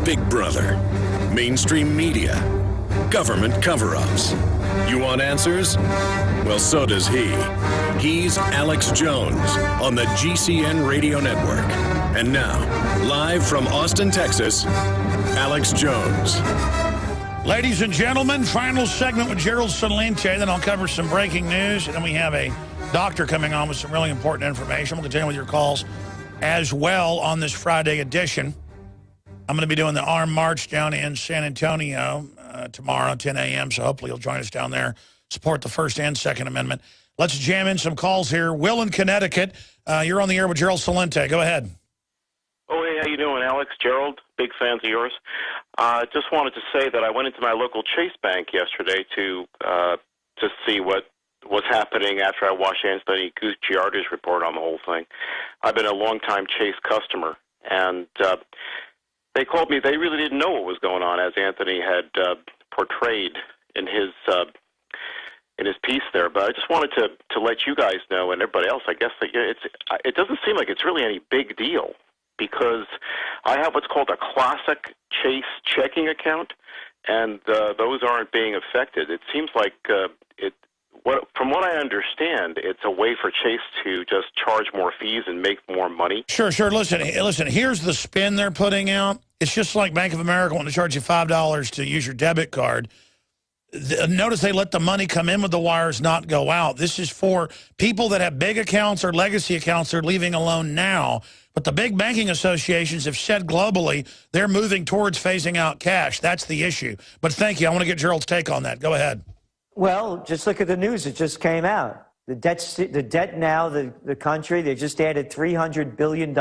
Big Brother, mainstream media, government cover-ups. You want answers? Well, so does he. He's Alex Jones on the GCN Radio Network. And now, live from Austin, Texas, Alex Jones. Ladies and gentlemen, final segment with Gerald Celente. Then I'll cover some breaking news. And then we have a doctor coming on with some really important information. We'll continue with your calls as well on this Friday edition. I'm going to be doing the Armed March down in San Antonio tomorrow, 10 a.m., so hopefully you'll join us down there, support the First and Second Amendment. Let's jam in some calls here. Will in Connecticut, you're on the air with Gerald Celente. Go ahead. Oh, hey, how you doing, Alex? Gerald, big fans of yours. Just wanted to say that I went into my local Chase Bank yesterday to see what was happening after I watched Anthony Gucciardi's report on the whole thing. I've been a longtime Chase customer, and they called me. They really didn't know what was going on, as Anthony had portrayed in his piece there. But I just wanted to let you guys know, and everybody else, I guess, that it doesn't seem like it's really any big deal, because I have what's called a classic Chase checking account, and those aren't being affected. It seems like from what I understand, it's a way for Chase to just charge more fees and make more money. Sure. Listen, here's the spin they're putting out. It's just like Bank of America wanting to charge you $5 to use your debit card. Notice they let the money come in with the wires, not go out. This is for people that have big accounts or legacy accounts they're leaving alone now. But the big banking associations have said globally they're moving towards phasing out cash. That's the issue. But thank you. I want to get Gerald's take on that. Go ahead. Well, just look at the news. It just came out. The debt now, the country, they just added $300 billion.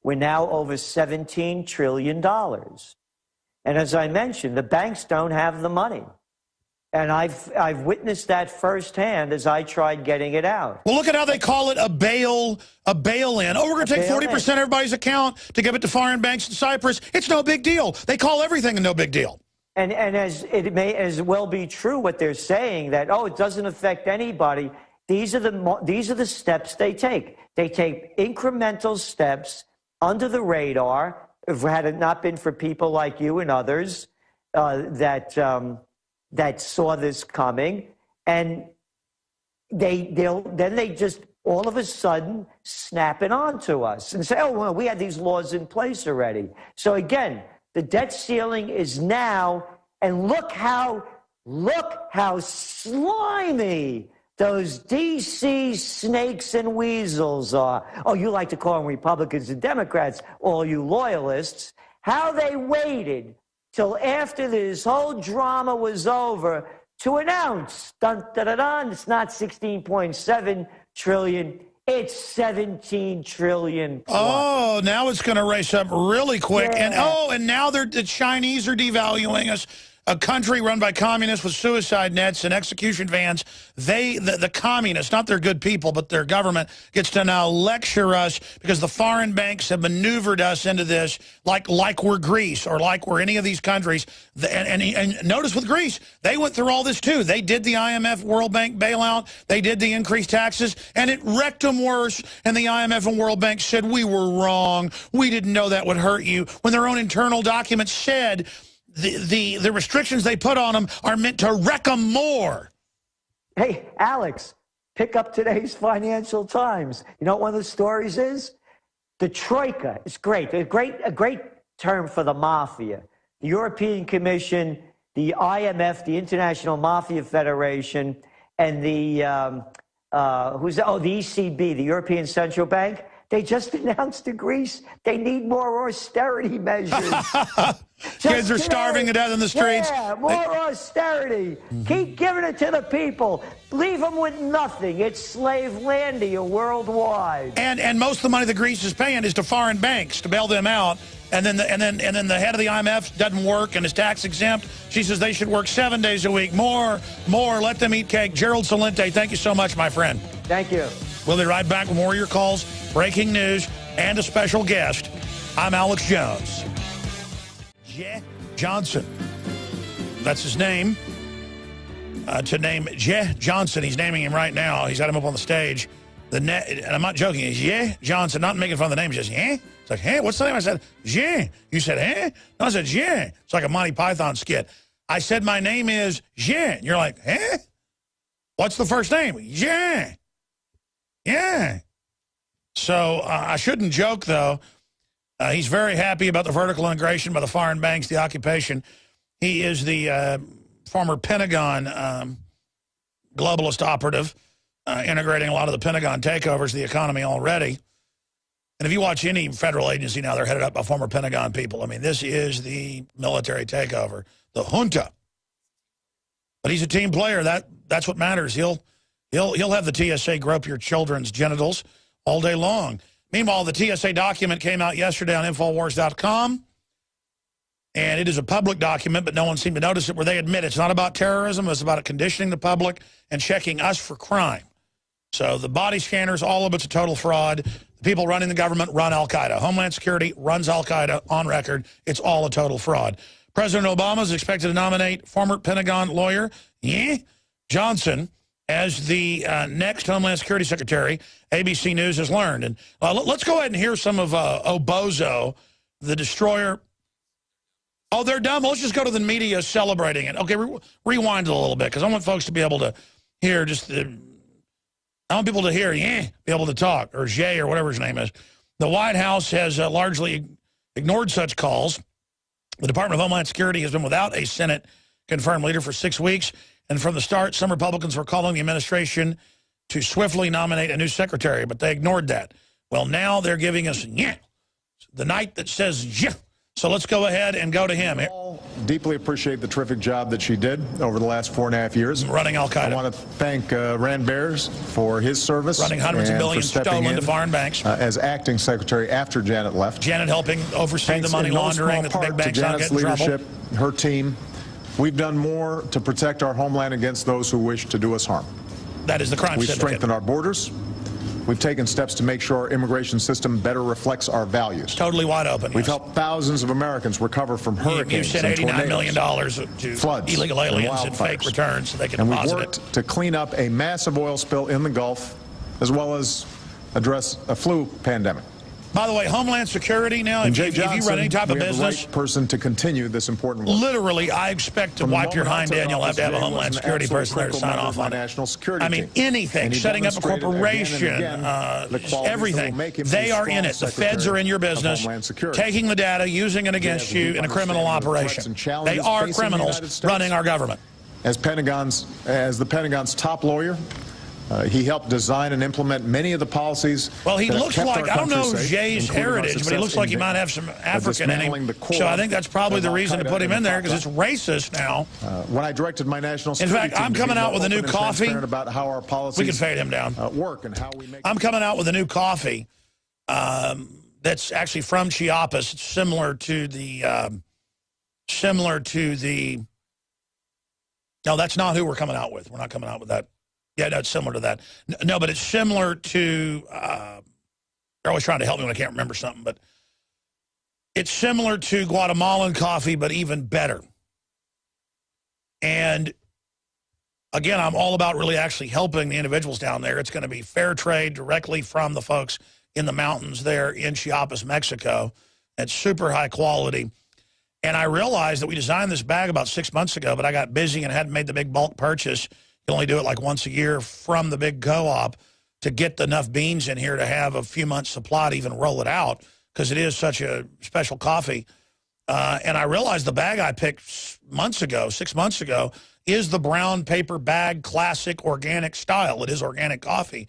We're now over $17 trillion. And as I mentioned, the banks don't have the money. And I've witnessed that firsthand as I tried getting it out. Well, look at how they call it a bail-in. Oh, we're going to take 40% of everybody's account to give it to foreign banks in Cyprus. It's no big deal. They call everything a no big deal. And as it may as well be true what they're saying, that, oh, it doesn't affect anybody. These are the steps they take. They take incremental steps under the radar. If had it not been for people like you and others that saw this coming, and they just all of a sudden snap it onto us and say, oh, well, we had these laws in place already. So again, the debt ceiling is now, and look how slimy those D.C. snakes and weasels are. Oh, you like to call them Republicans and Democrats, all you loyalists. How they waited till after this whole drama was over to announce, dun, dun, dun, dun, it's not 16.7 trillion. It's 17 trillion. Plus. Oh, now it's going to race up really quick. Yeah. And now the Chinese are devaluing us. A country run by communists with suicide nets and execution vans. The communists, not their good people, but their government, gets to now lecture us because the foreign banks have maneuvered us into this like we're Greece or like we're any of these countries. And notice with Greece, they went through all this too. They did the IMF World Bank bailout. They did the increased taxes, and it wrecked them worse. And the IMF and World Bank said, we were wrong. We didn't know that would hurt you. When their own internal documents said the restrictions they put on them are meant to wreck them more. Hey, Alex, pick up today's Financial Times. You know what one of the stories is? The Troika. It's great. A great term for the mafia. The European Commission, the IMF, the International Mafia Federation, and the ECB, the European Central Bank. They just announced to Greece they need more austerity measures. Kids are starving to death in the streets. Yeah, more austerity. Keep giving it to the people. Leave them with nothing. It's slave-landia worldwide. And most of the money that Greece is paying is to foreign banks to bail them out. And then the head of the IMF doesn't work and is tax exempt. She says they should work 7 days a week. More. Let them eat cake. Gerald Celente, thank you so much, my friend. Thank you. We'll be right back with more of your calls, breaking news, and a special guest. I'm Alex Jones. Jeh Johnson. That's his name. To name Jeh Johnson. He's naming him right now. He's got him up on the stage. And I'm not joking. It's Jeh Johnson. Not making fun of the name. Just It's like, hey, what's the name? I said, Jean. You said, eh? No, I said, Jean. It's like a Monty Python skit. I said, my name is Jean. You're like, eh? What's the first name? Jean. Yeah. So I shouldn't joke, though. He's very happy about the vertical integration by the foreign banks, the occupation. He is the former Pentagon globalist operative, integrating a lot of the Pentagon takeovers of the economy already. And if you watch any federal agency now, they're headed up by former Pentagon people. I mean, this is the military takeover, the junta. But he's a team player. That's what matters. He'll have the TSA grope your children's genitals all day long. Meanwhile, the TSA document came out yesterday on Infowars.com. And it is a public document, but no one seemed to notice it, where they admit it's not about terrorism. It's about conditioning the public and checking us for crime. So the body scanners, all of it's a total fraud. The people running the government run al-Qaeda. Homeland Security runs al-Qaeda on record. It's all a total fraud. President Obama is expected to nominate former Pentagon lawyer Johnson as the next Homeland Security Secretary, ABC News has learned. And let's go ahead and hear some of Obozo, the destroyer. Oh, they're dumb. Let's just go to the media celebrating it. Okay, rewind it a little bit, because I want folks to be able to hear I want people to hear, be able to talk, or Jay, or whatever his name is. The White House has largely ignored such calls. The Department of Homeland Security has been without a Senate-confirmed leader for 6 weeks. And from the start, some Republicans were calling the administration to swiftly nominate a new secretary, but they ignored that. Well, now they're giving us, the night that says, yeah. So let's go ahead and go to him. We all deeply appreciate the terrific job that she did over the last 4.5 years. Running al-Qaeda. I want to thank Rand Bears for his service. Running hundreds of billions stolen to foreign banks. As acting secretary after Janet left. Janet helping oversee the money laundering that the big banks not get in leadership, her team, we've done more to protect our homeland against those who wish to do us harm. That is the crime syndicate. We've strengthened our borders. We've taken steps to make sure our immigration system better reflects our values. Totally wide open. We've helped thousands of Americans recover from hurricanes and tornadoes. You sent $89 million to floods, illegal aliens and fake returns so they can deposit it. And we've worked to clean up a massive oil spill in the Gulf, as well as address a flu pandemic. By the way, Homeland Security now, if you run any type of business, the right person to continue this important work. Literally, I expect to wipe your hind end. You'll have to have a Homeland Security person there to sign off on national security. I mean, anything, setting up a corporation, everything. They are in it. The feds are in your business, taking the data, using it against you in a criminal operation. They are criminals running our government. As the Pentagon's top lawyer, he helped design and implement many of the policies. Well, he looks like, I don't know Jay's heritage, but he looks like he might have some African in him. So I think that's probably the reason to put him in there, because it's racist now. When I directed my national security in fact, I'm coming out with a new coffee. About how our policies we can fade him down. Work and how we make. I'm coming out with a new coffee that's actually from Chiapas. It's similar to the. No, that's not who we're coming out with. We're not coming out with that. Yeah, no, it's similar to that. No, but it's similar to, they're always trying to help me when I can't remember something, but it's similar to Guatemalan coffee, but even better. And again, I'm all about really actually helping the individuals down there. It's going to be fair trade directly from the folks in the mountains there in Chiapas, Mexico. It's super high quality. And I realized that we designed this bag about 6 months ago, but I got busy and hadn't made the big bulk purchase. You only do it like once a year from the big co-op to get enough beans in here to have a few months supply to even roll it out, because it is such a special coffee. And I realized the bag I picked 6 months ago, is the brown paper bag classic organic style. It is organic coffee.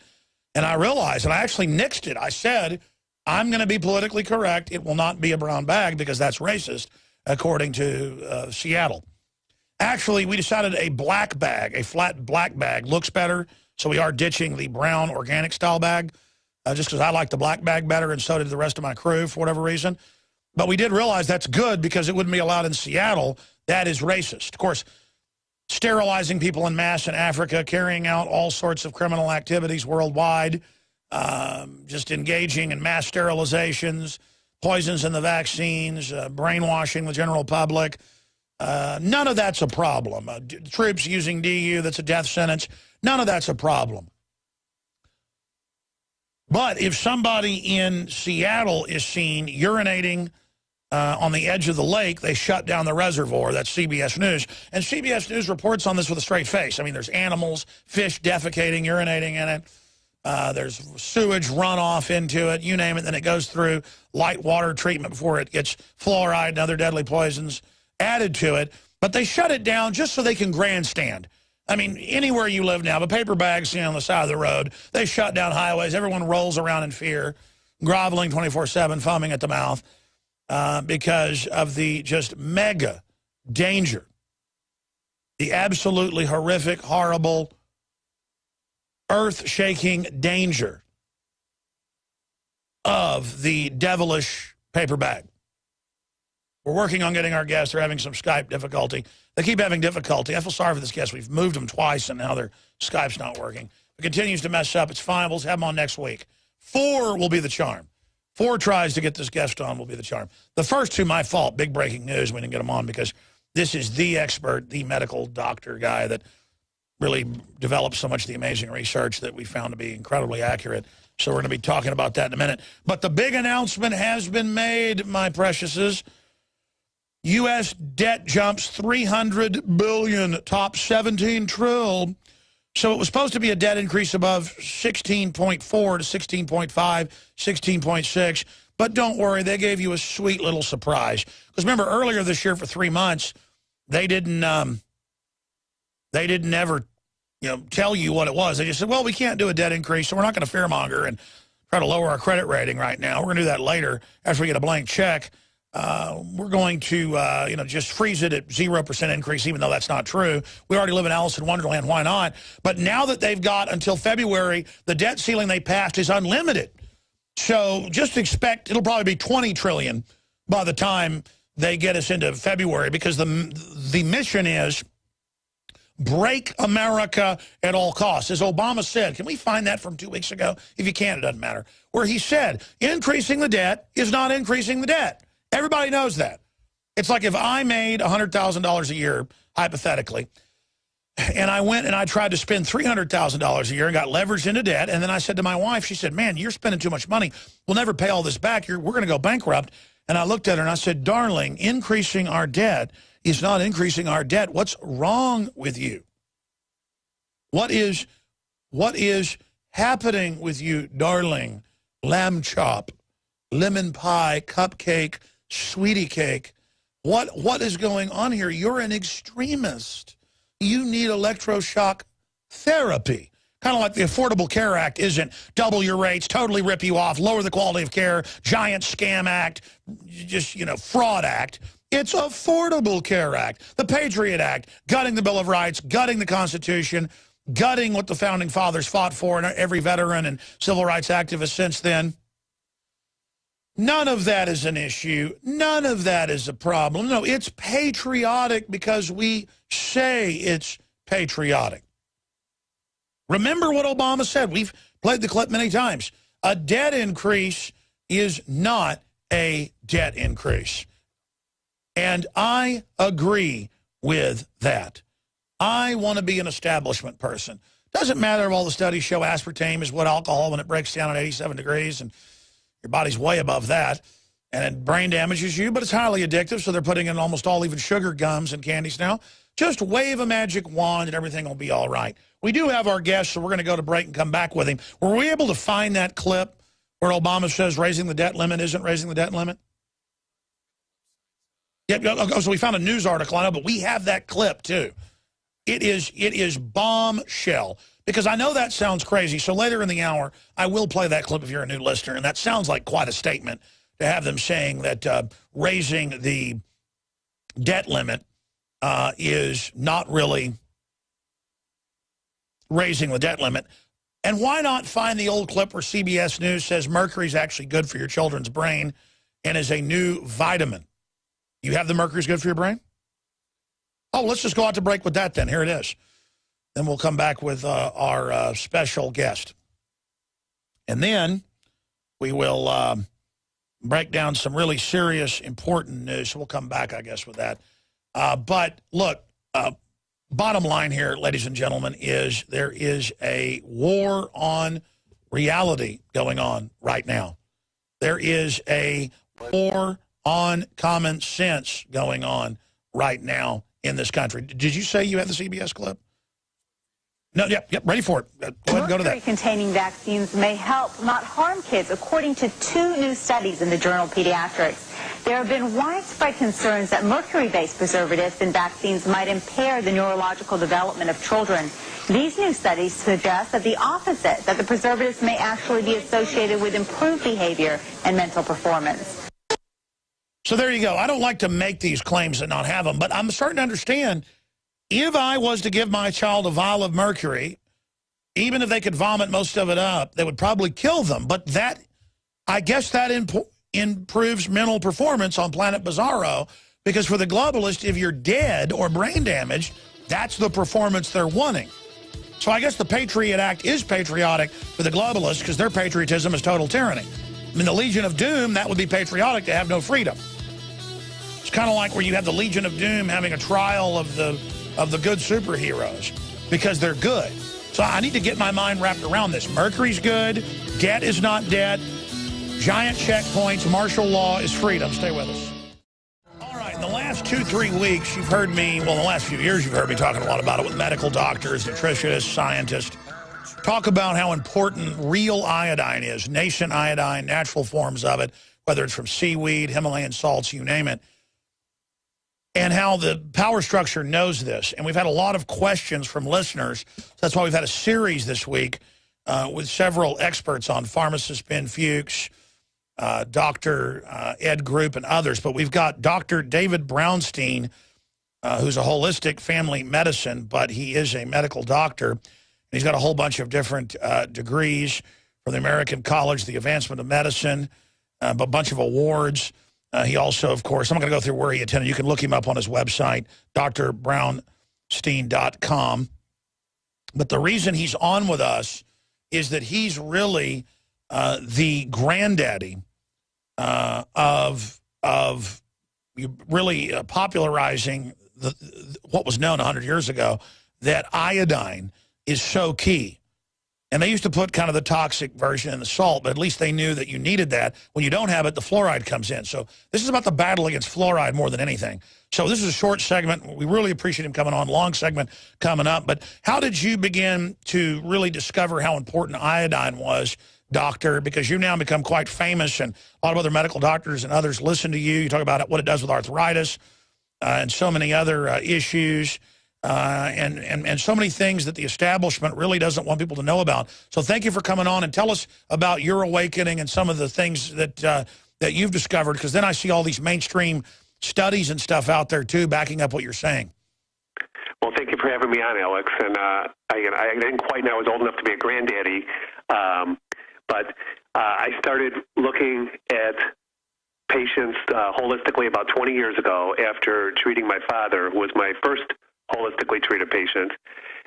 And I realized, and I actually nixed it. I said, I'm going to be politically correct. It will not be a brown bag because that's racist, according to Seattle. Actually, we decided a black bag, a flat black bag, looks better. So we are ditching the brown organic style bag just because I like the black bag better, and so did the rest of my crew for whatever reason. But we did realize that's good because it wouldn't be allowed in Seattle. That is racist. Of course, sterilizing people en masse in Africa, carrying out all sorts of criminal activities worldwide, just engaging in mass sterilizations, poisons in the vaccines, brainwashing the general public. None of that's a problem. Troops using DU, that's a death sentence. None of that's a problem. But if somebody in Seattle is seen urinating on the edge of the lake, they shut down the reservoir. That's CBS News. And CBS News reports on this with a straight face. I mean, there's animals, fish defecating, urinating in it. There's sewage runoff into it, you name it. Then it goes through light water treatment before it gets fluoride and other deadly poisons added to it. But they shut it down just so they can grandstand. I mean, anywhere you live now, the paper bags on the side of the road, they shut down highways. Everyone rolls around in fear, groveling 24/7, foaming at the mouth because of the just mega danger, the absolutely horrific, horrible, earth-shaking danger of the devilish paper bag. We're working on getting our guests. They're having some Skype difficulty. They keep having difficulty. I feel sorry for this guest. We've moved them twice, and now their Skype's not working. It continues to mess up. It's fine. We'll have them on next week. 4 will be the charm. 4 tries to get this guest on will be the charm. The first 2, my fault. Big breaking news. We didn't get them on because this is the expert, the medical doctor guy that really developed so much of the amazing research that we found to be incredibly accurate. So we're going to be talking about that in a minute. But the big announcement has been made, my preciouses. U.S. debt jumps $300 billion, top 17 trillion. So it was supposed to be a debt increase above 16.4 to 16.5, 16.6. But don't worry, they gave you a sweet little surprise. Because remember, earlier this year for 3 months, they didn't ever, tell you what it was. They just said, well, we can't do a debt increase, so we're not going to fearmonger and try to lower our credit rating right now. We're going to do that later after we get a blank check. We're going to, just freeze it at 0% increase, even though that's not true. We already live in Alice in Wonderland. Why not? But now that they've got until February, the debt ceiling they passed is unlimited. So just expect it'll probably be $20 trillion by the time they get us into February, because the mission is break America at all costs. As Obama said, can we find that from 2 weeks ago? If you can't, it doesn't matter. Where he said, increasing the debt is not increasing the debt. Everybody knows that. It's like if I made $100,000 a year, hypothetically, and I went and I tried to spend $300,000 a year and got leveraged into debt, and then I said to my wife, she said, man, you're spending too much money. We'll never pay all this back. We're going to go bankrupt. And I looked at her and I said, darling, increasing our debt is not increasing our debt. What's wrong with you? What is happening with you, darling? Lamb chop, lemon pie, cupcake, sweetie cake. What is going on here? You're an extremist. You need electroshock therapy. Kind of like the Affordable Care Act isn't double your rates, totally rip you off, lower the quality of care, giant scam act, just, fraud act. It's Affordable Care Act, the Patriot Act, gutting the Bill of Rights, gutting the Constitution, gutting what the Founding Fathers fought for and every veteran and civil rights activist since then. None of that is an issue. None of that is a problem. No, it's patriotic because we say it's patriotic. Remember what Obama said. We've played the clip many times. A debt increase is not a debt increase. And I agree with that. I want to be an establishment person. Doesn't matter if all the studies show aspartame is what alcohol when it breaks down at 87 degrees and your body's way above that, and it brain damages you, but it's highly addictive, so they're putting in almost all even sugar gums and candies now. Just wave a magic wand and everything will be all right. We do have our guest, so we're going to go to break and come back with him. Were we able to find that clip where Obama says raising the debt limit isn't raising the debt limit? Yeah, so we found a news article on it, but we have that clip too. It is bombshell, because I know that sounds crazy. So later in the hour, I will play that clip if you're a new listener, and that sounds like quite a statement to have them saying that raising the debt limit is not really raising the debt limit. And why not find the old clip where CBS News says mercury is actually good for your children's brain and is a new vitamin? You have the mercury's good for your brain? Oh, let's just go out to break with that then. Here it is. Then we'll come back with our special guest. And then we will break down some really serious, important news. So we'll come back, I guess, with that. But look, bottom line here, ladies and gentlemen, is there is a war on reality going on right now. There is a war on common sense going on right now in this country. Did you say you had the CBS clip? No, yep, ready for it. Go ahead and go to that. Mercury-containing vaccines may help, not harm kids, according to 2 new studies in the journal Pediatrics. There have been widespread concerns that mercury-based preservatives in vaccines might impair the neurological development of children. These new studies suggest that the opposite, that the preservatives may actually be associated with improved behavior and mental performance. So there you go. I don't like to make these claims and not have them, but I'm starting to understand if I was to give my child a vial of mercury, even if they could vomit most of it up, they would probably kill them. But that, I guess that improves mental performance on Planet Bizarro, because for the globalist, if you're dead or brain damaged, that's the performance they're wanting. So I guess the Patriot Act is patriotic for the globalists because their patriotism is total tyranny. I mean, the Legion of Doom, that would be patriotic to have no freedom. It's kind of like where you have the Legion of Doom having a trial of the good superheroes because they're good. So I need to get my mind wrapped around this. Mercury's good. Debt is not debt. Giant checkpoints. Martial law is freedom. Stay with us. All right. In the last 2-3 weeks, you've heard me, well, in the last few years, you've heard me talking a lot about it with medical doctors, nutritionists, scientists. Talk about how important real iodine is, nascent iodine, natural forms of it, whether it's from seaweed, Himalayan salts, you name it, and how the power structure knows this. And we've had a lot of questions from listeners. That's why we've had a series this week with several experts on pharmacist Ben Fuchs, Dr. Ed Group, and others. But we've got Dr. David Brownstein, who's a holistic family medicine, but he is a medical doctor. And he's got a whole bunch of different degrees from the American College, the Advancement of Medicine, a bunch of awards. He also, of course, I'm not going to go through where he attended. You can look him up on his website, drbrownstein.com. But the reason he's on with us is that he's really the granddaddy of really popularizing what was known 100 years ago, that iodine is so key. And they used to put kind of the toxic version in the salt, but at least they knew that you needed that. When you don't have it, the fluoride comes in. So this is about the battle against fluoride more than anything. So this is a short segment. We really appreciate him coming on. Long segment coming up. But how did you begin to really discover how important iodine was, doctor? Because you've now become quite famous, and a lot of other medical doctors and others listen to you. You talk about what it does with arthritis and so many other issues. And so many things that the establishment really doesn't want people to know about. So thank you for coming on, and tell us about your awakening and some of the things that that you've discovered, because then I see all these mainstream studies and stuff out there too backing up what you're saying. Well, thank you for having me on, Alex. And I didn't quite know I was old enough to be a granddaddy, but I started looking at patients holistically about 20 years ago after treating my father, who was my first holistically treated patient.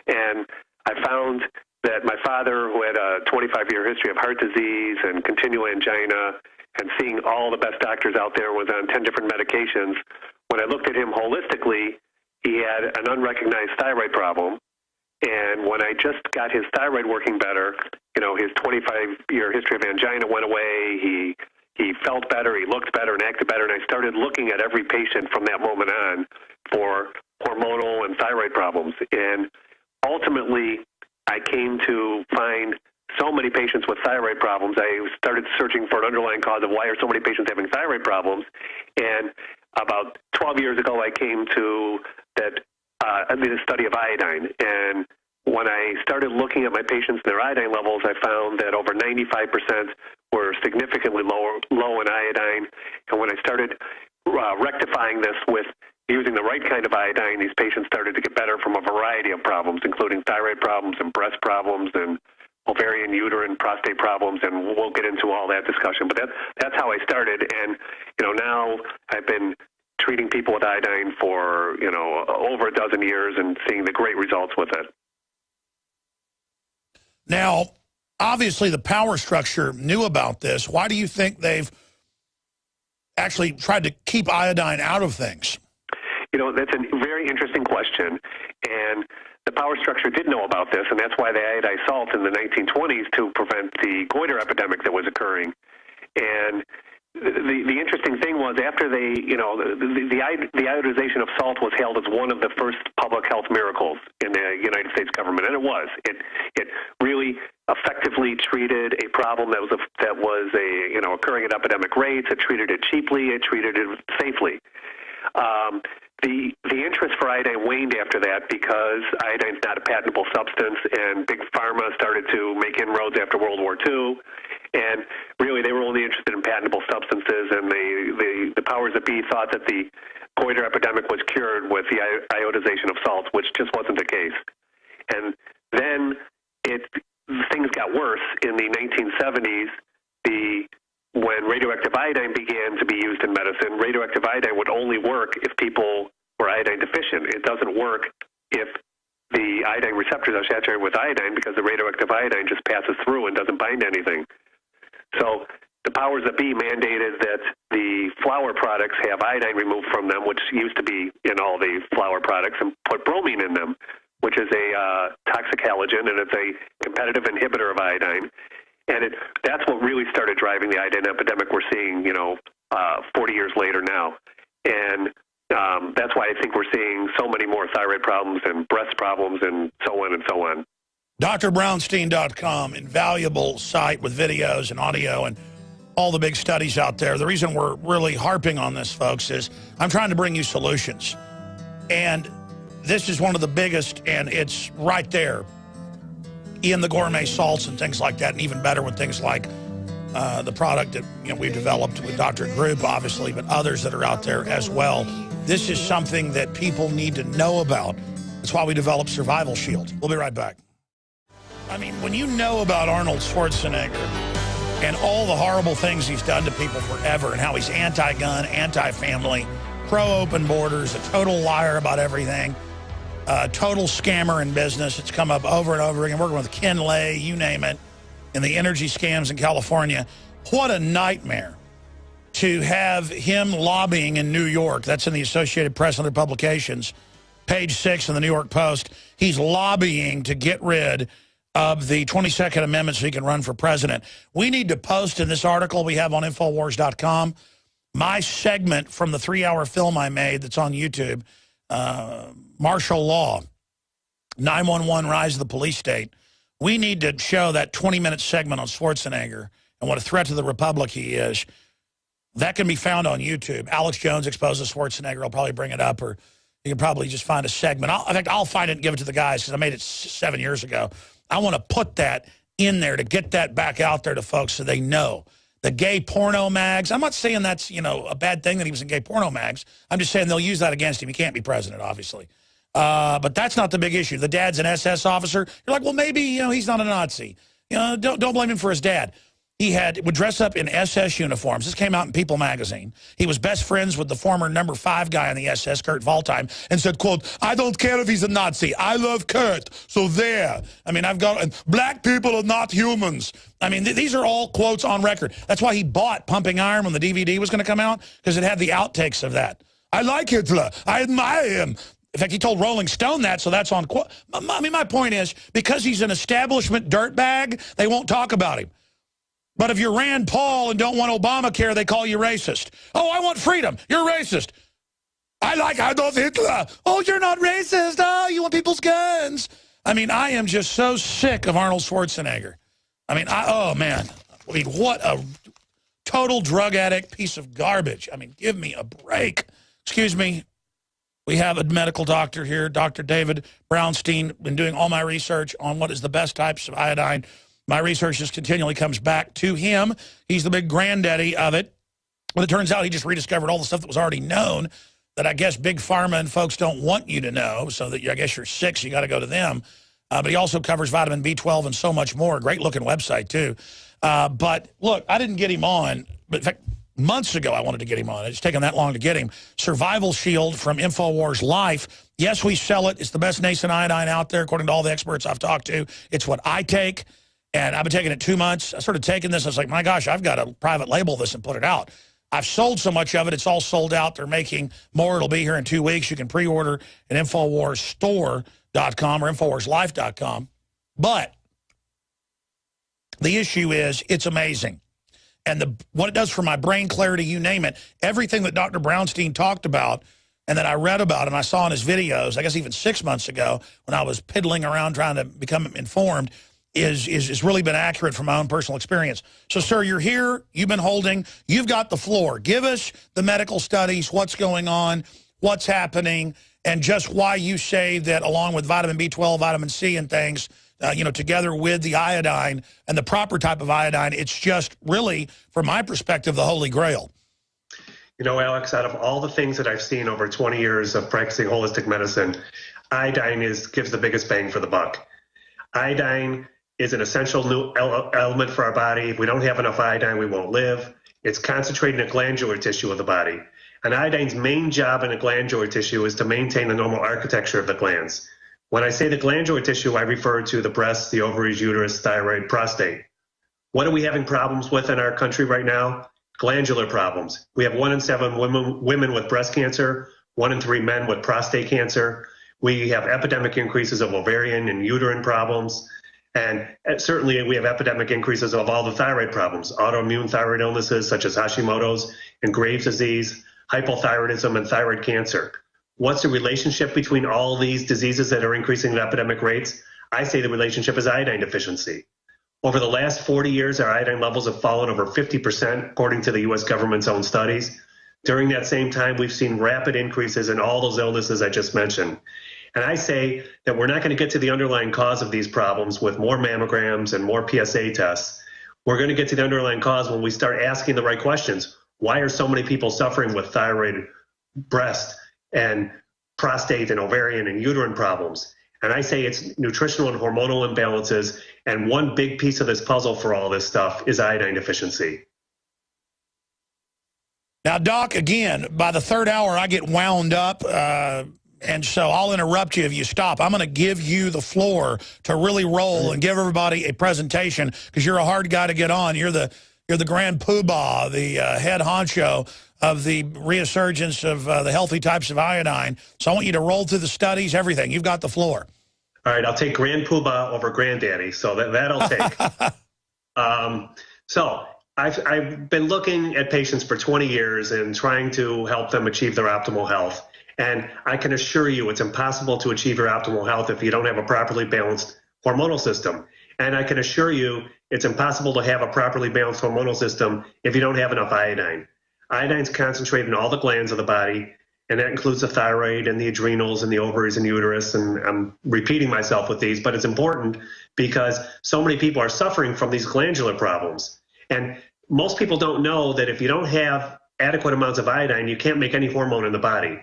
And I found that my father, who had a 25-year history of heart disease and continual angina and seeing all the best doctors out there, was on 10 different medications. When I looked at him holistically, he had an unrecognized thyroid problem. And when I just got his thyroid working better, his 25-year history of angina went away. He felt better, he looked better, and acted better. And I started looking at every patient from that moment on for hormonal and thyroid problems. And ultimately, I came to find so many patients with thyroid problems. I started searching for an underlying cause of why are so many patients having thyroid problems. And about 12 years ago, I came to that I did a study of iodine. And when I started looking at my patients and their iodine levels, I found that over 95% were significantly low in iodine. And when I started rectifying this with using the right kind of iodine, these patients started to get better from a variety of problems, including thyroid problems and breast problems and ovarian, uterine, prostate problems, and we'll get into all that discussion. But that's how I started. And, now I've been treating people with iodine for, over a dozen years and seeing the great results with it. Now, obviously the power structure knew about this. Why do you think they've actually tried to keep iodine out of things? That's a very interesting question. And the power structure did know about this, and that's why they iodized salt in the 1920s to prevent the goiter epidemic that was occurring. And the interesting thing was, after they, the iodization of salt was hailed as one of the first public health miracles in the United States government, and it was. It really effectively treated a problem that was occurring at epidemic rates. It treated it cheaply. It treated it safely. The interest for iodine waned after that because iodine's not a patentable substance, and Big Pharma started to make inroads after World War II. And really, they were only interested in patentable substances, and the powers that be thought that the goiter epidemic was cured with the iodization of salts, which just wasn't the case. And then things got worse in the 1970s. When radioactive iodine began to be used in medicine, radioactive iodine would only work if people were iodine deficient. It doesn't work if the iodine receptors are saturated with iodine, because the radioactive iodine just passes through and doesn't bind to anything. So the powers that be mandated that the flour products have iodine removed from them, which used to be in all the flour products, and put bromine in them, which is a toxic halogen, and it's a competitive inhibitor of iodine. And that's what really started driving the iodine epidemic we're seeing, 40 years later now. And that's why I think we're seeing so many more thyroid problems and breast problems and so on and so on. DrBrownstein.com, invaluable site with videos and audio and all the big studies out there. The reason we're really harping on this, folks, is I'm trying to bring you solutions. And this is one of the biggest, and it's right there in the gourmet salts and things like that, and even better with things like the product that we've developed with Dr. Group, obviously, but others that are out there as well. This is something that people need to know about. That's why we developed Survival Shield. We'll be right back. I mean, when you know about Arnold Schwarzenegger and all the horrible things he's done to people forever, and how he's anti-gun, anti-family, pro-open borders, a total liar about everything, total scammer in business. It's come up over and over again, working with Ken Lay, you name it, in the energy scams in California. What a nightmare to have him lobbying in New York. That's in the Associated Press and other publications. Page 6 in the New York Post. He's lobbying to get rid of the 22nd Amendment so he can run for president. We need to post in this article we have on Infowars.com my segment from the 3-hour film I made that's on YouTube, Martial Law, 911 Rise of the Police State. We need to show that 20-minute segment on Schwarzenegger and what a threat to the Republic he is. That can be found on YouTube. Alex Jones exposes Schwarzenegger. I'll probably bring it up, or you can probably just find a segment. In fact, I'll find it and give it to the guys because I made it 7 years ago. I want to put that in there to get that back out there to folks so they know. The gay porno mags, I'm not saying that's, a bad thing that he was in gay porno mags. I'm just saying they'll use that against him. He can't be president, obviously. But that's not the big issue. The dad's an SS officer. You're like, well, maybe, he's not a Nazi. Don't blame him for his dad. He would dress up in SS uniforms. This came out in People magazine. He was best friends with the former number 5 guy in the SS, Kurt Waldheim, and said, quote, I don't care if he's a Nazi. I love Kurt. So there. I mean, black people are not humans. I mean, these are all quotes on record. That's why he bought Pumping Iron when the DVD was going to come out, because it had the outtakes of that. I like Hitler. I admire him. In fact, he told Rolling Stone that, so that's on quote. I mean, my point is, because he's an establishment dirtbag, they won't talk about him. But if you're Rand Paul and don't want Obamacare, they call you racist. Oh, I want freedom. You're racist. I like Adolf Hitler. Oh, you're not racist. Oh, you want people's guns. I mean, I am just so sick of Arnold Schwarzenegger. I mean, oh, man. I mean, what a total drug addict piece of garbage. I mean, give me a break. Excuse me. We have a medical doctor here, Dr. David Brownstein, been doing all my research on what is the best types of iodine. My research just continually comes back to him. He's the big granddaddy of it. But it turns out he just rediscovered all the stuff that was already known that I guess Big Pharma and folks don't want you to know, so that I guess you're sick, so you got to go to them. But he also covers vitamin B12 and so much more. Great-looking website, too. But, look, I didn't get him on. But, in fact, months ago I wanted to get him on. It's taken that long to get him. Survival Shield from InfoWars Life. Yes, we sell it. It's the best nascent iodine out there, according to all the experts I've talked to. It's what I take. And I've been taking it 2 months. I started taking this. I was like, my gosh, I've got to private label this and put it out. I've sold so much of it. It's all sold out. They're making more. It'll be here in 2 weeks. You can pre-order at InfoWars store. or InfoWarsLife.com. But the issue is it's amazing. And what it does for my brain clarity, you name it, everything that Dr. Brownstein talked about and that I read about and I saw in his videos, I guess even 6 months ago when I was piddling around trying to become informed, is really been accurate from my own personal experience. So, sir, you're here, you've been holding, you've got the floor. Give us the medical studies, what's going on, what's happening, and just why you say that along with vitamin B12, vitamin C and things, together with the iodine and the proper type of iodine, it's just really, from my perspective, the holy grail. You know, Alex, out of all the things that I've seen over 20 years of practicing holistic medicine, iodine gives the biggest bang for the buck. Iodine is an essential new element for our body. If we don't have enough iodine, we won't live. It's concentrated in the glandular tissue of the body. And iodine's main job in the glandular tissue is to maintain the normal architecture of the glands. When I say the glandular tissue, I refer to the breast, the ovaries, uterus, thyroid, prostate. What are we having problems with in our country right now? Glandular problems. We have 1 in 7 women with breast cancer, 1 in 3 men with prostate cancer. We have epidemic increases of ovarian and uterine problems. And certainly we have epidemic increases of all the thyroid problems, autoimmune thyroid illnesses such as Hashimoto's and Graves' disease, hypothyroidism, and thyroid cancer. What's the relationship between all these diseases that are increasing at epidemic rates? I say the relationship is iodine deficiency. Over the last 40 years, our iodine levels have fallen over 50%, according to the U.S. government's own studies. During that same time, we've seen rapid increases in all those illnesses I just mentioned. And I say that we're not going to get to the underlying cause of these problems with more mammograms and more PSA tests. We're going to get to the underlying cause when we start asking the right questions. Why are so many people suffering with thyroid, breast, and prostate and ovarian and uterine problems? And I say it's nutritional and hormonal imbalances. And one big piece of this puzzle for all this stuff is iodine deficiency. Now, Doc, again, by the third hour, I get wound up. And so I'll interrupt you if you stop. I'm going to give you the floor to really roll and give everybody a presentation because you're a hard guy to get on. You're the grand poobah, the head honcho of the resurgence of the healthy types of iodine. So I want you to roll through the studies, everything. You've got the floor. All right, I'll take grand poobah over granddaddy. So that'll take. So I've been looking at patients for 20 years and trying to help them achieve their optimal health. And I can assure you it's impossible to achieve your optimal health if you don't have a properly balanced hormonal system. And I can assure you it's impossible to have a properly balanced hormonal system if you don't have enough iodine. Iodine's concentrated in all the glands of the body, and that includes the thyroid and the adrenals and the ovaries and uterus. And I'm repeating myself with these, but it's important because so many people are suffering from these glandular problems. And most people don't know that if you don't have adequate amounts of iodine, you can't make any hormone in the body.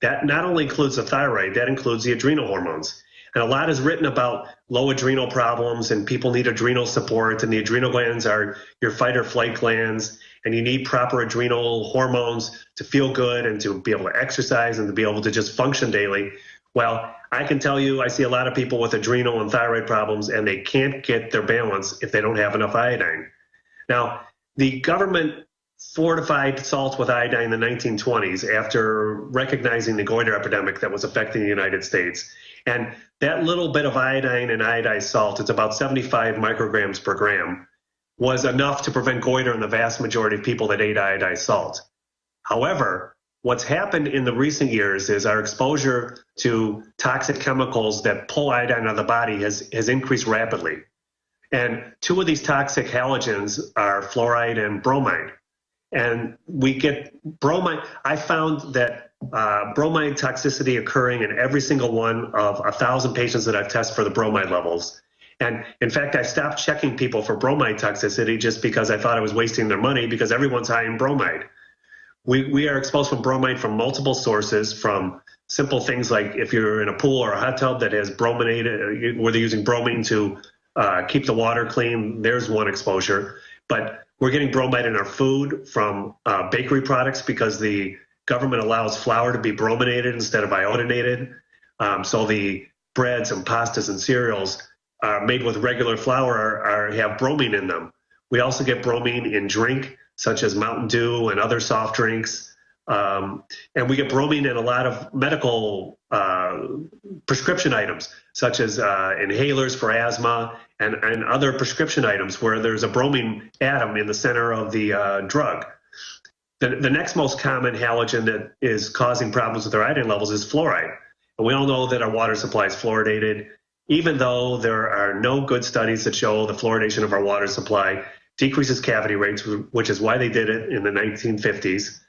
That not only includes the thyroid, that includes the adrenal hormones. And a lot is written about low adrenal problems and people need adrenal support, and the adrenal glands are your fight or flight glands, and you need proper adrenal hormones to feel good and to be able to exercise and to be able to just function daily. Well, I can tell you I see a lot of people with adrenal and thyroid problems and they can't get their balance if they don't have enough iodine. Now, the government fortified salt with iodine in the 1920s after recognizing the goiter epidemic that was affecting the United States. And that little bit of iodine in iodized salt, it's about 75 micrograms per gram, was enough to prevent goiter in the vast majority of people that ate iodized salt. However, what's happened in the recent years is our exposure to toxic chemicals that pull iodine out of the body has increased rapidly. And two of these toxic halogens are fluoride and bromide. And we get bromide. I found that bromide toxicity occurring in every single one of 1,000 patients that I've tested for the bromide levels. And in fact, I stopped checking people for bromide toxicity just because I thought I was wasting their money because everyone's high in bromide. We are exposed from bromide from multiple sources, from simple things like if you're in a pool or a hot tub that has brominated, where they're using bromine to keep the water clean, there's one exposure. But we're getting bromide in our food from bakery products because the government allows flour to be brominated instead of iodinated. So the breads and pastas and cereals made with regular flour have bromine in them. We also get bromine in drink, such as Mountain Dew and other soft drinks. And we get bromine in a lot of medical prescription items, such as inhalers for asthma and other prescription items where there's a bromine atom in the center of the drug. The next most common halogen that is causing problems with our iodine levels is fluoride. And we all know that our water supply is fluoridated, even though there are no good studies that show the fluoridation of our water supply decreases cavity rates, which is why they did it in the 1950s.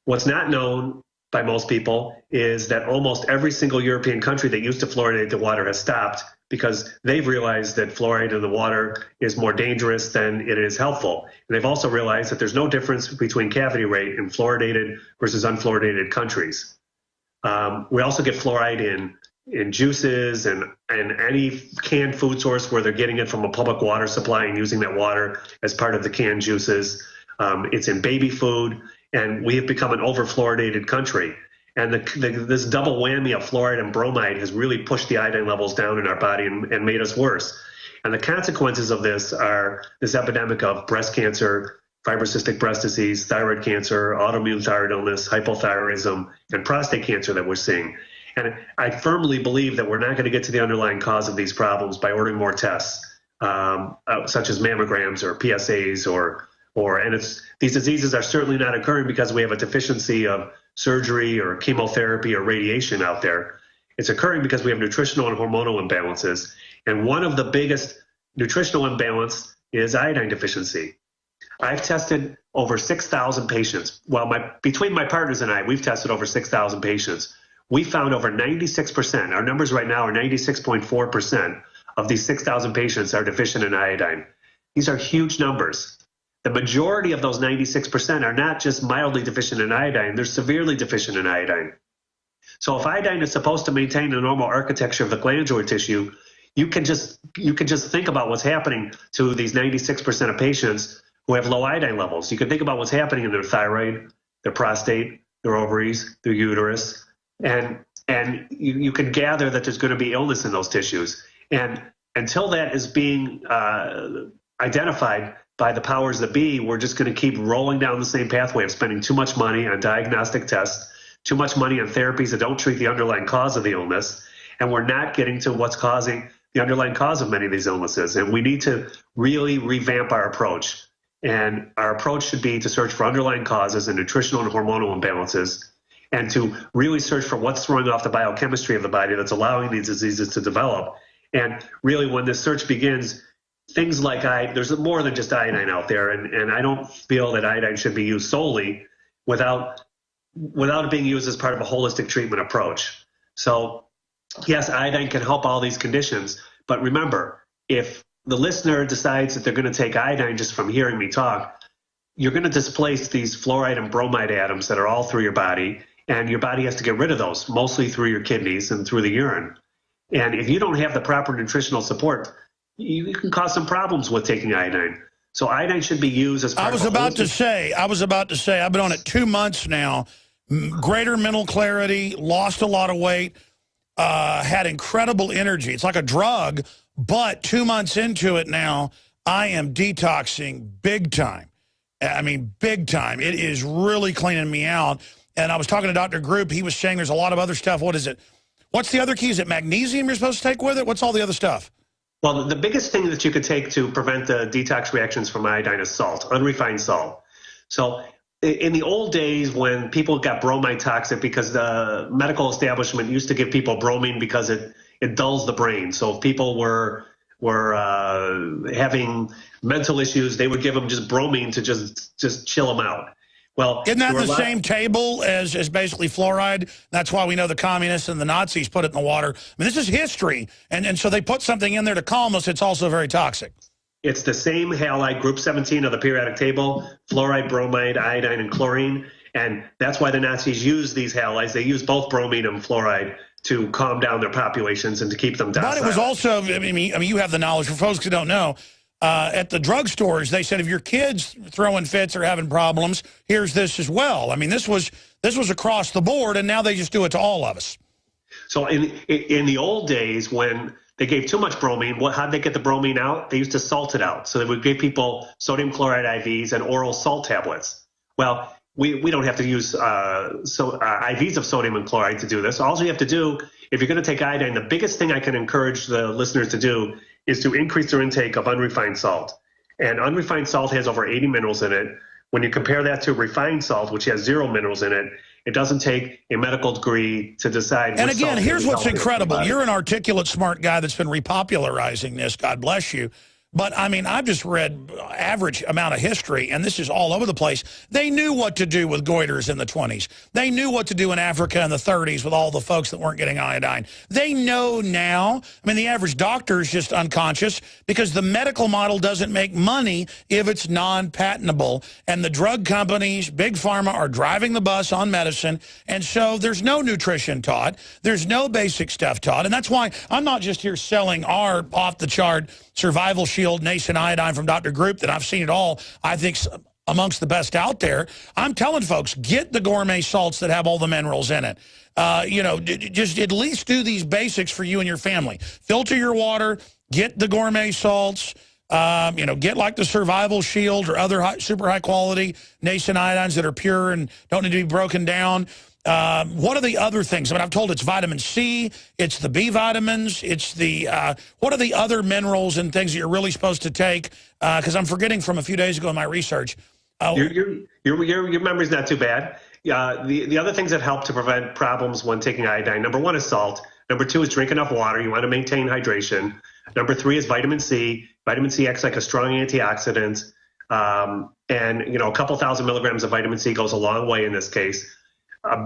What's not known by most people is that almost every single European country that used to fluoridate the water has stopped because they've realized that fluoride in the water is more dangerous than it is helpful. And they've also realized that there's no difference between cavity rate in fluoridated versus unfluoridated countries. We also get fluoride in juices and any canned food source where they're getting it from a public water supply and using that water as part of the canned juices. It's in baby food, and we have become an over-fluoridated country. And this double whammy of fluoride and bromide has really pushed the iodine levels down in our body and made us worse. And the consequences of this are this epidemic of breast cancer, fibrocystic breast disease, thyroid cancer, autoimmune thyroid illness, hypothyroidism, and prostate cancer that we're seeing. And I firmly believe that we're not going to get to the underlying cause of these problems by ordering more tests, such as mammograms or PSAs these diseases are certainly not occurring because we have a deficiency of surgery or chemotherapy or radiation out there. It's occurring because we have nutritional and hormonal imbalances. And one of the biggest nutritional imbalance is iodine deficiency. I've tested over 6,000 patients. Well, between my partners and I, we've tested over 6,000 patients. We found over 96%, our numbers right now are 96.4% of these 6,000 patients are deficient in iodine. These are huge numbers. The majority of those 96% are not just mildly deficient in iodine, they're severely deficient in iodine. So if iodine is supposed to maintain the normal architecture of the glandular tissue, you can just think about what's happening to these 96% of patients who have low iodine levels. You can think about what's happening in their thyroid, their prostate, their ovaries, their uterus, and you can gather that there's going to be illness in those tissues. And until that is being identified by the powers that be, we're just going to keep rolling down the same pathway of spending too much money on diagnostic tests, too much money on therapies that don't treat the underlying cause of the illness, and we're not getting to what's causing the underlying cause of many of these illnesses. And we need to really revamp our approach. And our approach should be to search for underlying causes and nutritional and hormonal imbalances, and to really search for what's throwing off the biochemistry of the body that's allowing these diseases to develop. And really, when this search begins, things like there's more than just iodine out there, and I don't feel that iodine should be used solely without it being used as part of a holistic treatment approach. So yes, iodine can help all these conditions, but remember, if the listener decides that they're going to take iodine just from hearing me talk, you're going to displace these fluoride and bromide atoms that are all through your body, and your body has to get rid of those, mostly through your kidneys and through the urine. And if you don't have the proper nutritional support, you can cause some problems with taking iodine. So iodine should be used as part of I was about to say, I've been on it 2 months now, greater mental clarity, lost a lot of weight, had incredible energy. It's like a drug, but 2 months into it now, I am detoxing big time. I mean, big time. It is really cleaning me out. And I was talking to Dr. Group. He was saying there's a lot of other stuff. What is it? What's the other key? Is it magnesium you're supposed to take with it? What's all the other stuff? Well, the biggest thing that you could take to prevent the detox reactions from iodine is salt, unrefined salt. So in the old days when people got bromide toxic, because the medical establishment used to give people bromine because it dulls the brain. So if people were having mental issues, they would give them just bromine to just chill them out. Well, isn't that the same table as basically fluoride? That's why we know the communists and the Nazis put it in the water. I mean, this is history. And so they put something in there to calm us. It's also very toxic. It's the same halide, group 17 of the periodic table, fluoride, bromide, iodine, and chlorine. And that's why the Nazis used these halides. They used both bromine and fluoride to calm down their populations and to keep them docile. But it was also, I mean, you have the knowledge. For folks who don't know, at the drugstores, they said if your kid's throwing fits or having problems, here's this as well. I mean, this was across the board, and now they just do it to all of us. So in the old days, when they gave too much bromine, how'd they get the bromine out? They used to salt it out. So they would give people sodium chloride IVs and oral salt tablets. Well, we don't have to use IVs of sodium and chloride to do this. All you have to do, if you're going to take iodine, the biggest thing I can encourage the listeners to do is to increase their intake of unrefined salt. And unrefined salt has over 80 minerals in it. When you compare that to refined salt, which has 0 minerals in it, it doesn't take a medical degree to decide. And again, here's what's incredible. You're an articulate, smart guy that's been repopularizing this. God bless you. But, I mean, I've just read average amount of history, and this is all over the place. They knew what to do with goiters in the 20s. They knew what to do in Africa in the 30s with all the folks that weren't getting iodine. They know now. I mean, the average doctor is just unconscious because the medical model doesn't make money if it's non-patentable. And the drug companies, big pharma, are driving the bus on medicine. And so there's no nutrition taught. There's no basic stuff taught. And that's why I'm not just here selling our off-the-chart survival shield nascent iodine from Dr. Group that I've seen it all, I think, amongst the best out there. I'm telling folks, get the gourmet salts that have all the minerals in it. You know, just at least do these basics for you and your family. Filter your water, get the gourmet salts, you know, get like the survival shield or other super high quality nascent iodines that are pure and don't need to be broken down. What are the other things? I mean, I've told it's vitamin C, it's the B vitamins, it's the, what are the other minerals and things that you're really supposed to take? Because I'm forgetting from a few days ago in my research. Your memory's not too bad. The other things that help to prevent problems when taking iodine, number 1 is salt. Number 2 is drink enough water. You want to maintain hydration. Number 3 is vitamin C. Vitamin C acts like a strong antioxidant. And, you know, a couple thousand milligrams of vitamin C goes a long way in this case.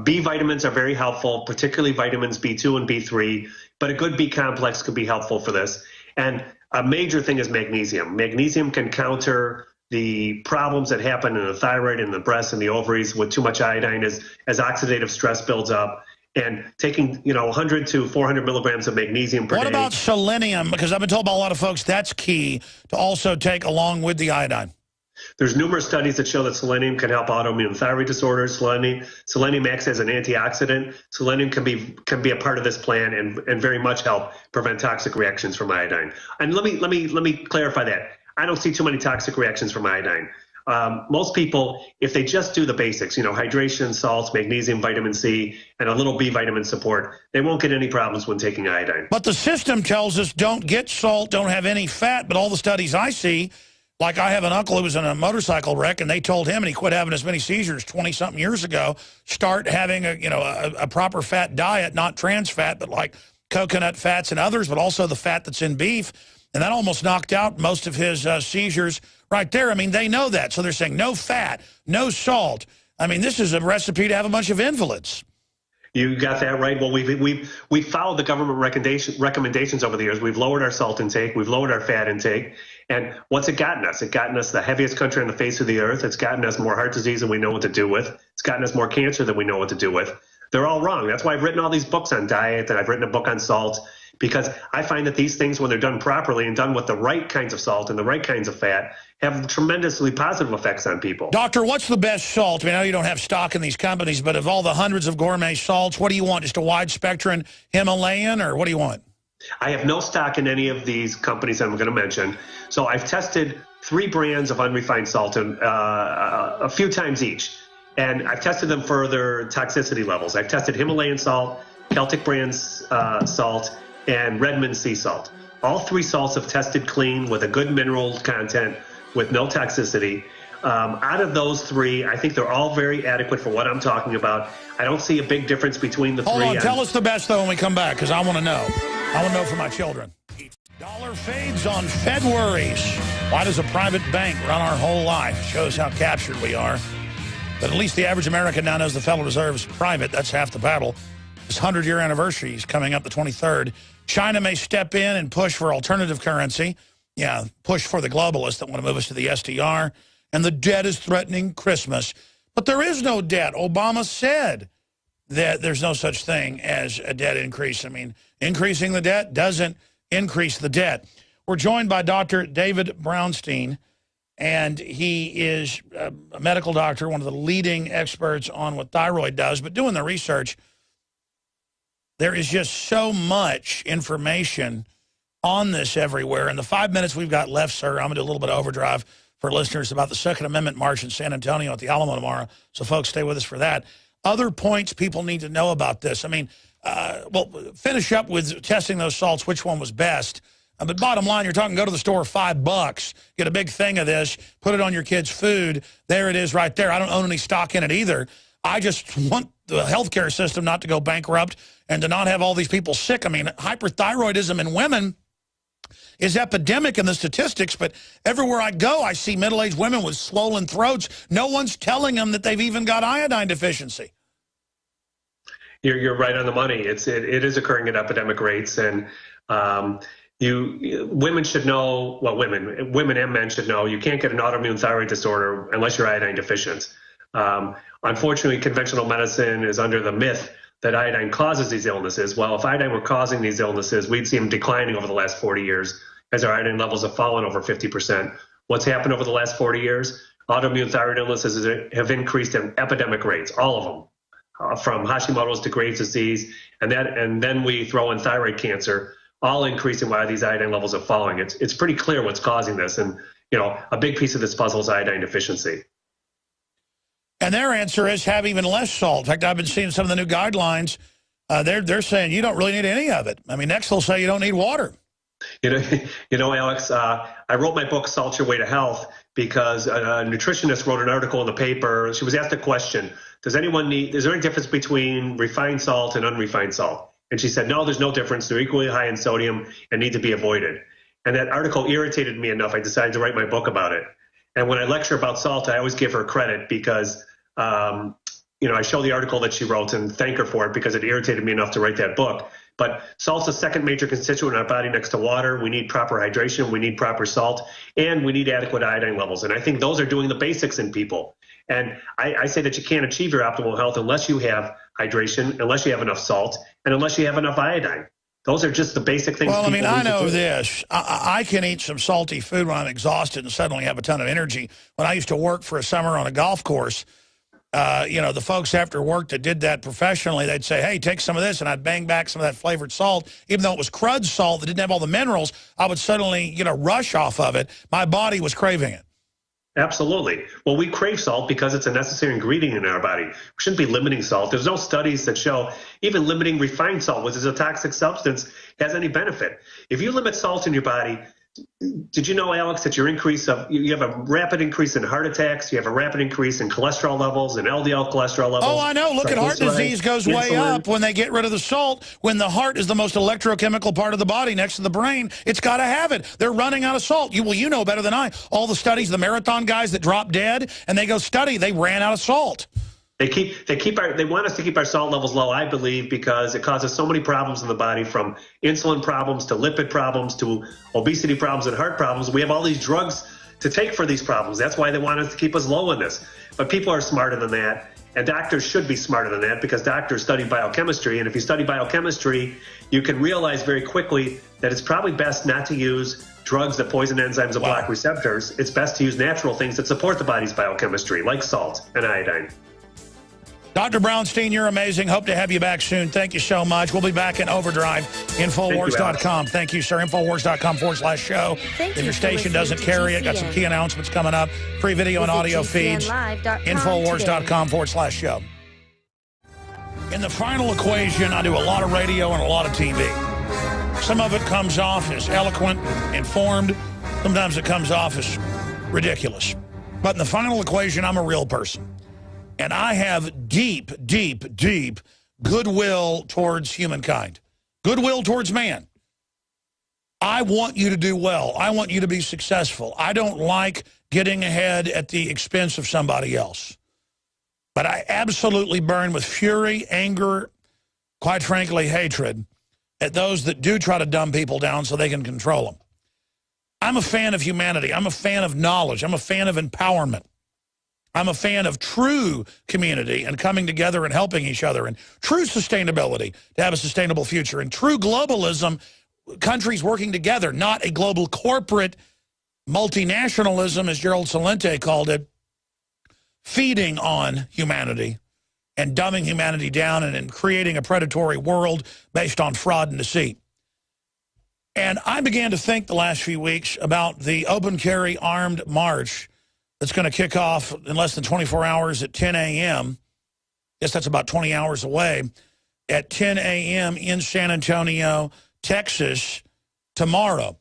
B vitamins are very helpful, particularly vitamins B2 and B3, but a good B complex could be helpful for this. And a major thing is magnesium. Magnesium can counter the problems that happen in the thyroid and the breast and the ovaries with too much iodine as oxidative stress builds up. And taking, you know, 100 to 400 milligrams of magnesium per day. What about selenium? Because I've been told by a lot of folks that's key to also take along with the iodine. There's numerous studies that show that selenium can help autoimmune thyroid disorders. Selenium acts as an antioxidant. Selenium can be a part of this plan and very much help prevent toxic reactions from iodine. And let me clarify that. I don't see too many toxic reactions from iodine. Most people, if they just do the basics, you know, hydration, salts, magnesium, vitamin C, and a little B vitamin support, they won't get any problems when taking iodine. But the system tells us don't get salt, don't have any fat, but all the studies I see, like I have an uncle who was in a motorcycle wreck, and they told him, and he quit having as many seizures 20-something years ago, start having a proper fat diet, not trans fat, but like coconut fats and others, but also the fat that's in beef. And that almost knocked out most of his seizures right there. I mean, they know that. So they're saying no fat, no salt. I mean, this is a recipe to have a bunch of invalids. You got that right. Well, we've followed the government recommendations over the years. We've lowered our salt intake. We've lowered our fat intake. And what's it gotten us? It gotten us the heaviest country on the face of the earth. It's gotten us more heart disease than we know what to do with. It's gotten us more cancer than we know what to do with. They're all wrong. That's why I've written all these books on diet, and I've written a book on salt, because I find that these things, when they're done properly and done with the right kinds of salt and the right kinds of fat, have tremendously positive effects on people. Doctor, what's the best salt? I mean, I know you don't have stock in these companies, but of all the hundreds of gourmet salts, what do you want? Just a wide spectrum Himalayan, or what do you want? I have no stock in any of these companies I'm going to mention. So I've tested 3 brands of unrefined salt a few times each. And I've tested them for their toxicity levels. I've tested Himalayan salt, Celtic brands salt, and Redmond sea salt. All 3 salts have tested clean with a good mineral content with no toxicity. Out of those 3, I think they're all very adequate for what I'm talking about. I don't see a big difference between the 3. Hold on, tell us the best, though, when we come back, because I want to know. I want to know for my children. Dollar fades on Fed worries. Why does a private bank run our whole life? Shows how captured we are. But at least the average American now knows the Federal Reserve is private. That's half the battle. This 100-year anniversary is coming up the 23rd. China may step in and push for alternative currency. Yeah, push for the globalists that want to move us to the SDR. And the debt is threatening Christmas. But there is no debt. Obama said that there's no such thing as a debt increase. I mean, increasing the debt doesn't increase the debt. We're joined by Dr. David Brownstein, and he is a medical doctor, one of the leading experts on what thyroid does. But doing the research, there is just so much information on this everywhere. In the 5 minutes we've got left, sir, I'm going to do a little bit of overdrive. for listeners about the Second Amendment March in San Antonio at the Alamo tomorrow. So, folks, stay with us for that. Other points people need to know about this. I mean, well, finish up with testing those salts, which one was best. But bottom line, you're talking go to the store, $5, get a big thing of this, put it on your kid's food. There it is right there. I don't own any stock in it either. I just want the healthcare system not to go bankrupt and to not have all these people sick. I mean, hyperthyroidism in women is epidemic in the statistics, but everywhere I go, I see middle-aged women with swollen throats. No one's telling them that they've even got iodine deficiency. You're right on the money. It is occurring at epidemic rates, and women should know. Well, women and men should know. You can't get an autoimmune thyroid disorder unless you're iodine deficient. Unfortunately, conventional medicine is under the myth that iodine causes these illnesses. Well, if iodine were causing these illnesses, we'd see them declining over the last 40 years as our iodine levels have fallen over 50%. What's happened over the last 40 years? Autoimmune thyroid illnesses have increased at epidemic rates, all of them. From Hashimoto's to Graves' disease, and then we throw in thyroid cancer, all increasing while these iodine levels are falling. It's pretty clear what's causing this, and a big piece of this puzzle is iodine deficiency. And their answer is have even less salt. In fact, I've been seeing some of the new guidelines. They're saying you don't really need any of it. I mean, next they'll say you don't need water. Alex, I wrote my book, Salt Your Way to Health, because a nutritionist wrote an article in the paper. She was asked a question, is there any difference between refined salt and unrefined salt? And she said, no, there's no difference. They're equally high in sodium and need to be avoided. And that article irritated me enough, I decided to write my book about it. And when I lecture about salt, I always give her credit because, I show the article that she wrote and thank her for it because it irritated me enough to write that book. But salt's the second major constituent in our body next to water. We need proper hydration, we need proper salt, and we need adequate iodine levels. And I think those are doing the basics in people. And I say that you can't achieve your optimal health unless you have hydration, unless you have enough salt, and unless you have enough iodine. Those are just the basic things. Well, I mean, I know this. I can eat some salty food when I'm exhausted and suddenly have a ton of energy. When I used to work for a summer on a golf course, the folks after work that did that professionally, they'd say, hey, take some of this, and I'd bang back some of that flavored salt. Even though it was crud salt that didn't have all the minerals, I would suddenly, rush off of it. My body was craving it. Absolutely. Well, we crave salt because it's a necessary ingredient in our body. We shouldn't be limiting salt. There's no studies that show even limiting refined salt, which is a toxic substance, has any benefit. If you limit salt in your body, did you know, Alex, that you have a rapid increase in heart attacks, you have a rapid increase in cholesterol levels and LDL cholesterol levels? Oh, I know. Look at heart disease goes way up when they get rid of the salt. When the heart is the most electrochemical part of the body next to the brain, it's got to have it. They're running out of salt. You know better than I. All the studies, the marathon guys that drop dead, and they go study, they ran out of salt. They want us to keep our salt levels low, I believe, because it causes so many problems in the body, from insulin problems to lipid problems to obesity problems and heart problems. We have all these drugs to take for these problems. That's why they want us to keep us low in this. But people are smarter than that, and doctors should be smarter than that because doctors study biochemistry. And if you study biochemistry, you can realize very quickly that it's probably best not to use drugs that poison enzymes and block receptors. It's best to use natural things that support the body's biochemistry, like salt and iodine. Dr. Brownstein, you're amazing. Hope to have you back soon. Thank you so much. We'll be back in Overdrive. Infowars.com. Thank you, sir. Infowars.com/show. If your station doesn't carry it, got some key announcements coming up. Free video and audio feeds. Infowars.com/show. In the final equation, I do a lot of radio and a lot of TV. Some of it comes off as eloquent, informed. Sometimes it comes off as ridiculous. But in the final equation, I'm a real person. And I have deep, deep, deep goodwill towards humankind. Goodwill towards man. I want you to do well. I want you to be successful. I don't like getting ahead at the expense of somebody else. But I absolutely burn with fury, anger, quite frankly, hatred at those that do try to dumb people down so they can control them. I'm a fan of humanity. I'm a fan of knowledge. I'm a fan of empowerment. I'm a fan of true community and coming together and helping each other, and true sustainability to have a sustainable future, and true globalism, countries working together, not a global corporate multinationalism, as Gerald Celente called it, feeding on humanity and dumbing humanity down and creating a predatory world based on fraud and deceit. And I began to think the last few weeks about the open carry armed march that's going to kick off in less than 24 hours at 10 a.m. Guess that's about 20 hours away. At 10 a.m. in San Antonio, Texas, tomorrow.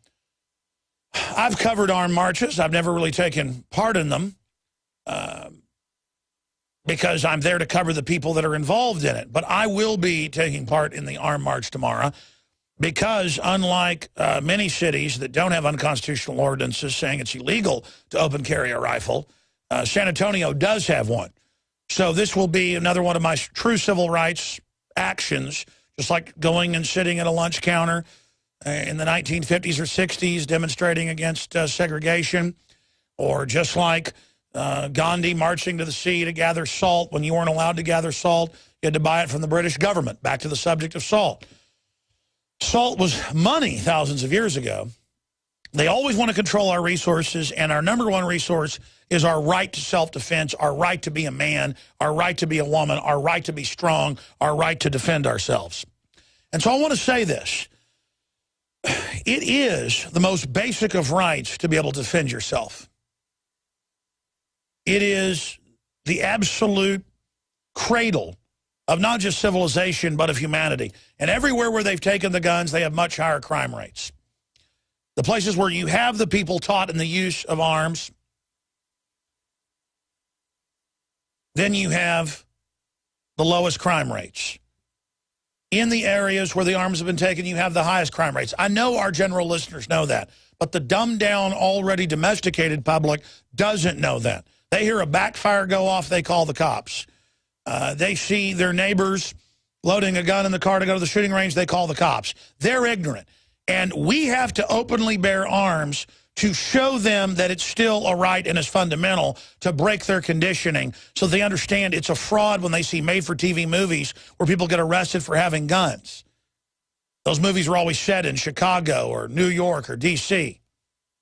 I've covered armed marches. I've never really taken part in them because I'm there to cover the people that are involved in it. But I will be taking part in the armed march tomorrow because unlike many cities that don't have unconstitutional ordinances saying it's illegal to open carry a rifle, San Antonio does have one. So this will be another one of my true civil rights actions, just like going and sitting at a lunch counter in the 1950s or 60s demonstrating against segregation, or just like Gandhi marching to the sea to gather salt when you weren't allowed to gather salt. You had to buy it from the British government. Back to the subject of salt. Salt was money thousands of years ago. They always want to control our resources, and our number one resource is our right to self-defense, our right to be a man, our right to be a woman, our right to be strong, our right to defend ourselves. And so I want to say this. It is the most basic of rights to be able to defend yourself. It is the absolute cradle of not just civilization, but of humanity. And everywhere where they've taken the guns, they have much higher crime rates. The places where you have the people taught in the use of arms, then you have the lowest crime rates. In the areas where the arms have been taken, you have the highest crime rates. I know our general listeners know that, but the dumbed-down, already domesticated public doesn't know that. They hear a backfire go off, they call the cops. They see their neighbors loading a gun in the car to go to the shooting range, they call the cops. They're ignorant. And we have to openly bear arms to show them that it's still a right and is fundamental to break their conditioning so they understand it's a fraud when they see made-for-TV movies where people get arrested for having guns. Those movies were always set in Chicago or New York or D.C.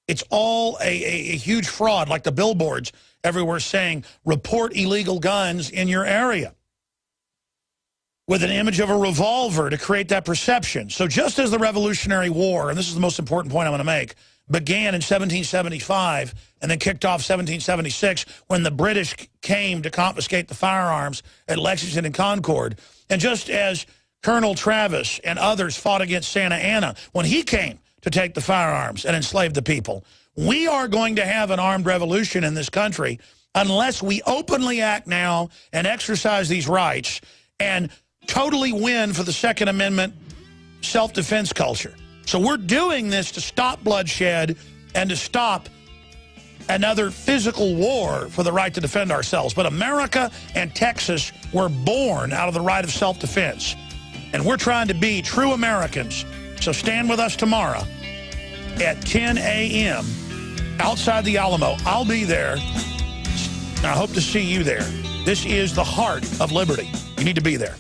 It's all a huge fraud, like the billboards everywhere saying, report illegal guns in your area, with an image of a revolver to create that perception. So just as the Revolutionary War, and this is the most important point I'm going to make, began in 1775 and then kicked off 1776 when the British came to confiscate the firearms at Lexington and Concord. And just as Colonel Travis and others fought against Santa Anna when he came to take the firearms and enslave the people, we are going to have an armed revolution in this country unless we openly act now and exercise these rights and totally win for the Second Amendment self-defense culture. So we're doing this to stop bloodshed and to stop another physical war for the right to defend ourselves. But America and Texas were born out of the right of self-defense. And we're trying to be true Americans. So stand with us tomorrow at 10 a.m. outside the Alamo. I'll be there. I hope to see you there. This is the heart of liberty. You need to be there.